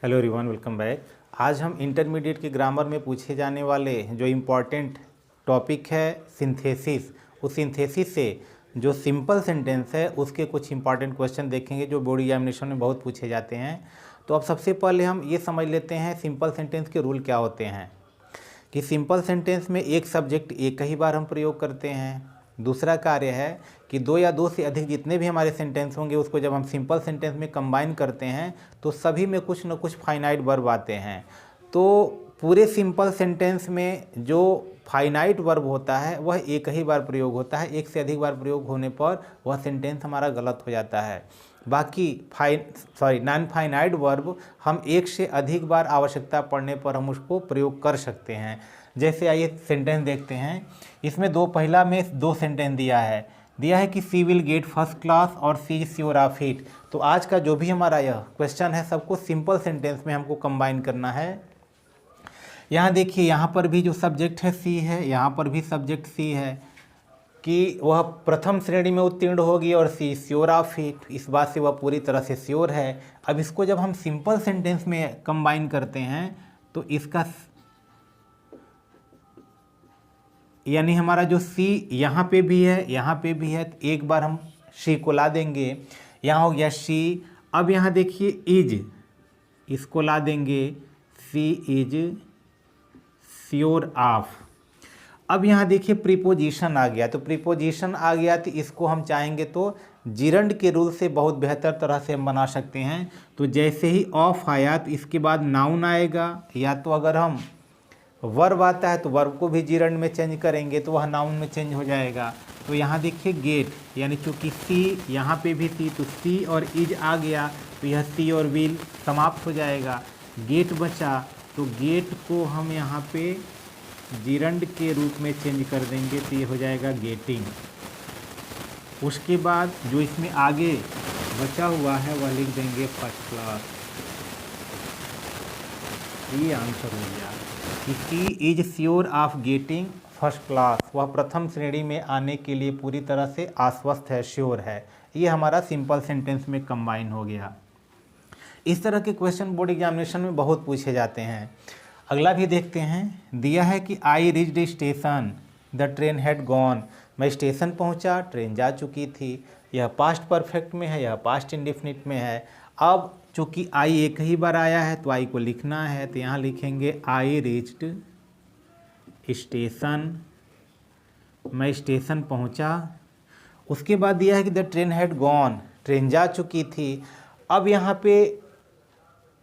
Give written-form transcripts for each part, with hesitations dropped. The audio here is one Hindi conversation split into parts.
Hello everyone, welcome back. आज हम इंटरमीडिएट के ग्रामर में पूछे जाने वाले जो इम्पॉर्टेंट टॉपिक है सिंथेसिस, उस सिंथेसिस से जो सिंपल सेंटेंस है उसके कुछ इंपॉर्टेंट क्वेश्चन देखेंगे जो बोर्ड एग्जामिनेशन में बहुत पूछे जाते हैं। तो अब सबसे पहले हम ये समझ लेते हैं सिंपल सेंटेंस के रूल क्या होते हैं। कि सिंपल सेंटेंस में एक सब्जेक्ट एक ही बार हम प्रयोग करते हैं। दूसरा कार्य है कि दो या दो से अधिक जितने भी हमारे सेंटेंस होंगे उसको जब हम सिंपल सेंटेंस में कंबाइन करते हैं तो सभी में कुछ न कुछ फाइनाइट वर्ब आते हैं। तो पूरे सिंपल सेंटेंस में जो फाइनाइट वर्ब होता है वह एक ही बार प्रयोग होता है, एक से अधिक बार प्रयोग होने पर वह सेंटेंस हमारा गलत हो जाता है। बाकी नॉन फाइनाइट वर्ब हम एक से अधिक बार आवश्यकता पड़ने पर हम उसको प्रयोग कर सकते हैं। जैसे आइए सेंटेंस देखते हैं। इसमें पहला में दो सेंटेंस दिया है कि सी विल गेट फर्स्ट क्लास और सी इज श्योर ऑफ इट। तो आज का जो भी हमारा यह क्वेश्चन है सबको सिंपल सेंटेंस में हमको कंबाइन करना है। यहाँ देखिए, यहाँ पर भी जो सब्जेक्ट है सी है, यहाँ पर भी सब्जेक्ट सी है कि वह प्रथम श्रेणी में उत्तीर्ण होगी और सी श्योर ऑफ इट, इस बात से वह पूरी तरह से श्योर है। अब इसको जब हम सिंपल सेंटेंस में कंबाइन करते हैं तो इसका यानी हमारा जो सी यहाँ पे भी है यहाँ पे भी है, तो एक बार हम सी को ला देंगे। यहाँ हो गया सी। अब यहाँ देखिए इज, इसको ला देंगे सी इज श्योर ऑफ। अब यहाँ देखिए प्रीपोजिशन आ गया, तो प्रीपोजिशन आ गया तो इसको हम चाहेंगे तो जिरंड के रूल से बहुत बेहतर तरह से हम बना सकते हैं। तो जैसे ही ऑफ आया तो इसके बाद नाउन आएगा, या तो अगर हम वर्ब आता है तो वर्ब को भी जिरंड में चेंज करेंगे तो वह नाउन में चेंज हो जाएगा। तो यहाँ देखिए गेट, यानी चूँकि सी यहाँ पे भी सी, तो सी और इज आ गया तो यह सी और विल समाप्त हो जाएगा। गेट बचा, तो गेट को हम यहाँ पे जिरंड के रूप में चेंज कर देंगे तो ये हो जाएगा गेटिंग। उसके बाद जो इसमें आगे बचा हुआ है वह लिख देंगे फर्स्ट क्लास। ये आंसर हो गया कि she is sure of getting first class, वह प्रथम श्रेणी में आने के लिए पूरी तरह से आश्वस्त है, श्योर है। ये हमारा सिंपल सेंटेंस में कंबाइन हो गया। इस तरह के क्वेश्चन बोर्ड एग्जामिनेशन में बहुत पूछे जाते हैं। अगला भी देखते हैं। दिया है कि I reached station, the train had gone, मैं स्टेशन पहुंचा, ट्रेन जा चुकी थी। यह पास्ट परफेक्ट में है, यह पास्ट इंडेफिनिट में है। अब चूँकि आई एक ही बार आया है तो आई को लिखना है, तो यहाँ लिखेंगे आई रीच्ड स्टेशन, मैं स्टेशन पहुंचा। उसके बाद दिया है कि the train had gone, train जा चुकी थी। अब यहाँ पे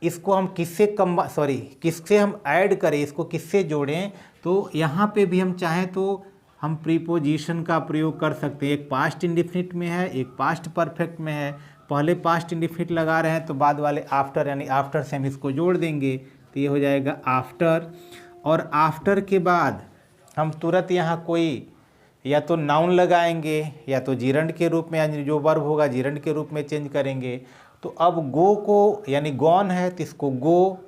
इसको हम किससे हम ऐड करें, इसको किससे जोड़ें, तो यहाँ पे भी हम चाहें तो हम प्रीपोजिशन का प्रयोग कर सकते हैं। एक पास्ट इंडेफिनिट में है, एक पास्ट परफेक्ट में है। पहले पास्ट इंडेफिनिट लगा रहे हैं तो बाद वाले आफ्टर, यानी आफ्टर से हम इसको जोड़ देंगे तो ये हो जाएगा आफ्टर। और आफ्टर के बाद हम तुरंत यहाँ कोई या तो नाउन लगाएंगे या तो जिरंड के रूप में, यानी जो वर्ब होगा जिरंड के रूप में चेंज करेंगे। तो अब गो को, यानी गॉन है तो इसको गो,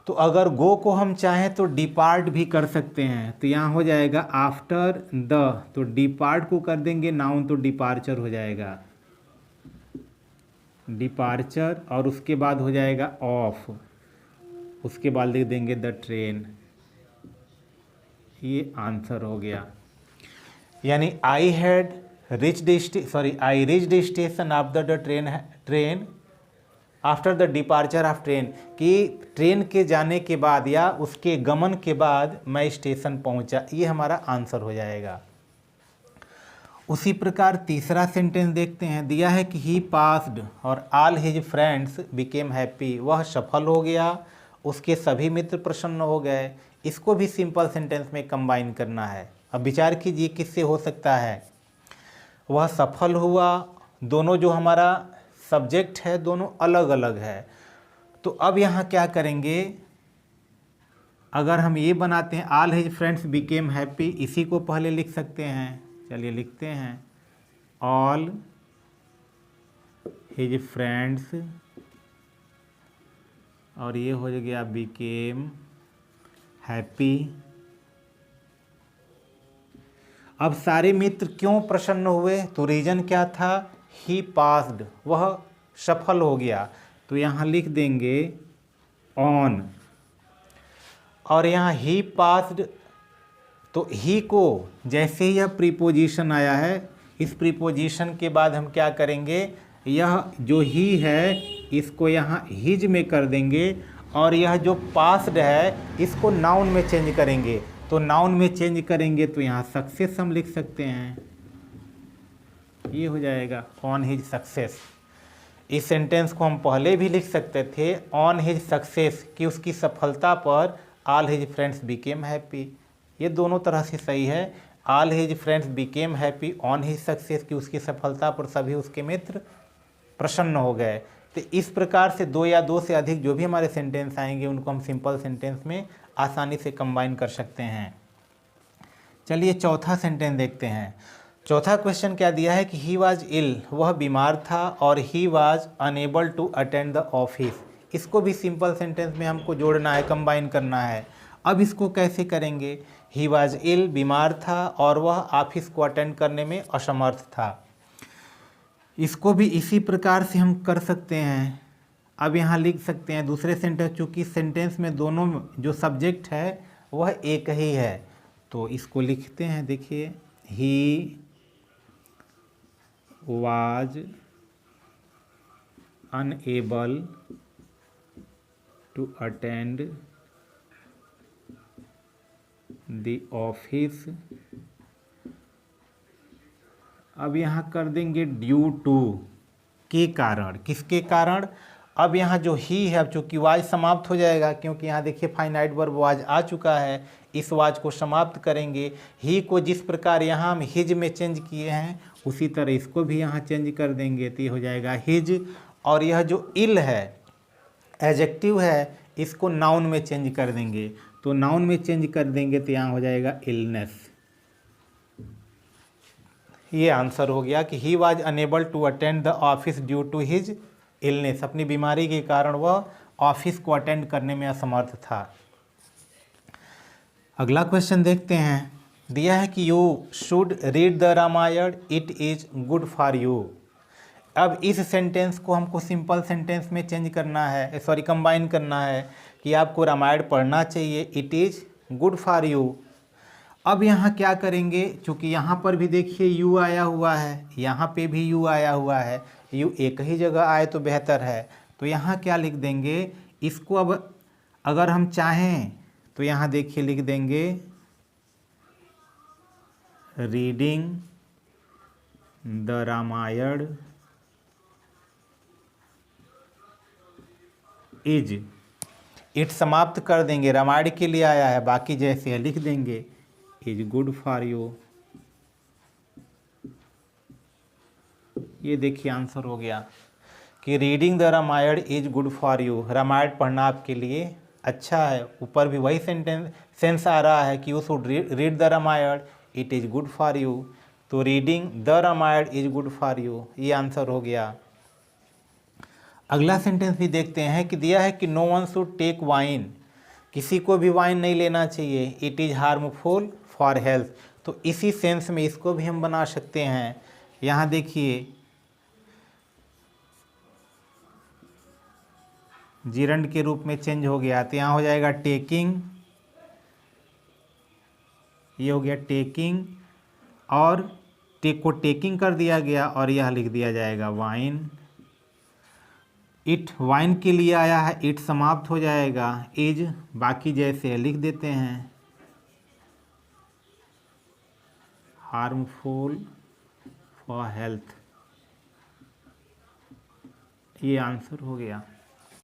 तो अगर गो को हम चाहें तो डिपार्ट भी कर सकते हैं। तो यहाँ हो जाएगा आफ्टर द, तो डिपार्ट को कर देंगे नाउन तो डिपार्चर हो जाएगा, डिपार्चर। और उसके बाद हो जाएगा ऑफ, उसके बाद लिख देंगे द ट्रेन। ये आंसर हो गया। यानी I reached station after the train after the departure of train, कि ट्रेन के जाने के बाद या उसके गमन के बाद मैं स्टेशन पहुंचा। ये हमारा आंसर हो जाएगा। उसी प्रकार तीसरा सेंटेंस देखते हैं। दिया है कि ही पास्ड और all his friends became happy, वह सफल हो गया, उसके सभी मित्र प्रसन्न हो गए। इसको भी सिंपल सेंटेंस में कंबाइन करना है। अब विचार कीजिए किससे हो सकता है। वह सफल हुआ, दोनों जो हमारा सब्जेक्ट है दोनों अलग अलग है। तो अब यहाँ क्या करेंगे, अगर हम ये बनाते हैं all his friends became happy, इसी को पहले लिख सकते हैं। चलिए लिखते हैं ऑल हिज फ्रेंड्स, और ये हो गया बिकेम हैप्पी। अब सारे मित्र क्यों प्रसन्न हुए, तो रीजन क्या था, ही पास्ड, वह सफल हो गया। तो यहाँ लिख देंगे ऑन, और यहाँ ही पास्ड, तो ही को जैसे ही यह प्रीपोजिशन आया है, इस प्रीपोजिशन के बाद हम क्या करेंगे, यह जो ही है इसको यहाँ हिज में कर देंगे, और यह जो पास्ड है इसको नाउन में चेंज करेंगे। तो नाउन में चेंज करेंगे तो यहाँ सक्सेस हम लिख सकते हैं, ये हो जाएगा ऑन हिज सक्सेस। इस सेंटेंस को हम पहले भी लिख सकते थे ऑन हिज सक्सेस, कि उसकी सफलता पर all his friends became happy. ये दोनों तरह से सही है। All his friends became happy on his success, कि उसकी सफलता पर सभी उसके मित्र प्रसन्न हो गए। तो इस प्रकार से दो या दो से अधिक जो भी हमारे सेंटेंस आएंगे उनको हम सिंपल सेंटेंस में आसानी से कंबाइन कर सकते हैं। चलिए चौथा सेंटेंस देखते हैं। चौथा क्वेश्चन क्या दिया है कि ही वॉज इल, वह बीमार था, और he was unable to attend the office. इसको भी सिंपल सेंटेंस में हमको जोड़ना है, कंबाइन करना है। अब इसको कैसे करेंगे, ही वॉज इल, बीमार था, और वह ऑफिस को अटेंड करने में असमर्थ था। इसको भी इसी प्रकार से हम कर सकते हैं। अब यहाँ लिख सकते हैं दूसरे सेंटेंस, चूँकि सेंटेंस में दोनों जो सब्जेक्ट है वह एक ही है, तो इसको लिखते हैं। देखिए, ही was unable to attend the office। अब यहाँ कर देंगे ड्यू टू, के कारण, किसके कारण। अब यहाँ जो ही है, अब चूँकि वाज समाप्त हो जाएगा, क्योंकि यहाँ देखिए फाइनाइट वर्ब वाज आ चुका है, इस वाज को समाप्त करेंगे। ही को जिस प्रकार यहाँ हम हिज में चेंज किए हैं उसी तरह इसको भी यहाँ चेंज कर देंगे, तो ये हो जाएगा हिज। और यह जो इल है एडजेक्टिव है, इसको नाउन में चेंज कर देंगे, तो नाउन में चेंज कर देंगे तो यहाँ हो जाएगा इलनेस। ये आंसर हो गया कि he was unable to attend the office due to his illness, अपनी बीमारी के कारण वह ऑफिस को अटेंड करने में असमर्थ था। अगला क्वेश्चन देखते हैं। दिया है कि you should read the Ramayana, it is good for you. अब इस सेंटेंस को हमको सिंपल सेंटेंस में चेंज करना है, सॉरी कंबाइन करना है, कि आपको रामायण पढ़ना चाहिए, it is good for you. अब यहाँ क्या करेंगे, चूँकि यहाँ पर भी देखिए यू आया हुआ है, यहाँ पे भी यू आया हुआ है, यू एक ही जगह आए तो बेहतर है। तो यहाँ क्या लिख देंगे, इसको अब अगर हम चाहें तो यहाँ देखिए लिख देंगे reading the Ramayana is, it समाप्त कर देंगे, रामायण के लिए आया है, बाकी जैसे है लिख देंगे इज गुड फॉर यू। ये देखिए आंसर हो गया कि reading the Ramayana is good for you, Ramayana पढ़ना आपके लिए अच्छा है। ऊपर भी वही सेंस आ रहा है कि you should read the Ramayana, it is good for you. तो reading the Ramayana is good for you, ये आंसर हो गया। अगला सेंटेंस भी देखते हैं कि दिया है कि no one should take wine, किसी को भी वाइन नहीं लेना चाहिए, it is harmful for health. तो इसी सेंस में इसको भी हम बना सकते हैं। यहाँ देखिए जिरंड के रूप में चेंज हो गया, तो यहाँ हो जाएगा टेकिंग, ये हो गया टेकिंग, और टेक को टेकिंग कर दिया गया, और यह लिख दिया जाएगा वाइन। इट वाइन के लिए आया है, इट समाप्त हो जाएगा, इज बाकी जैसे लिख देते हैं हार्मफुल फॉर हेल्थ, ये आंसर हो गया।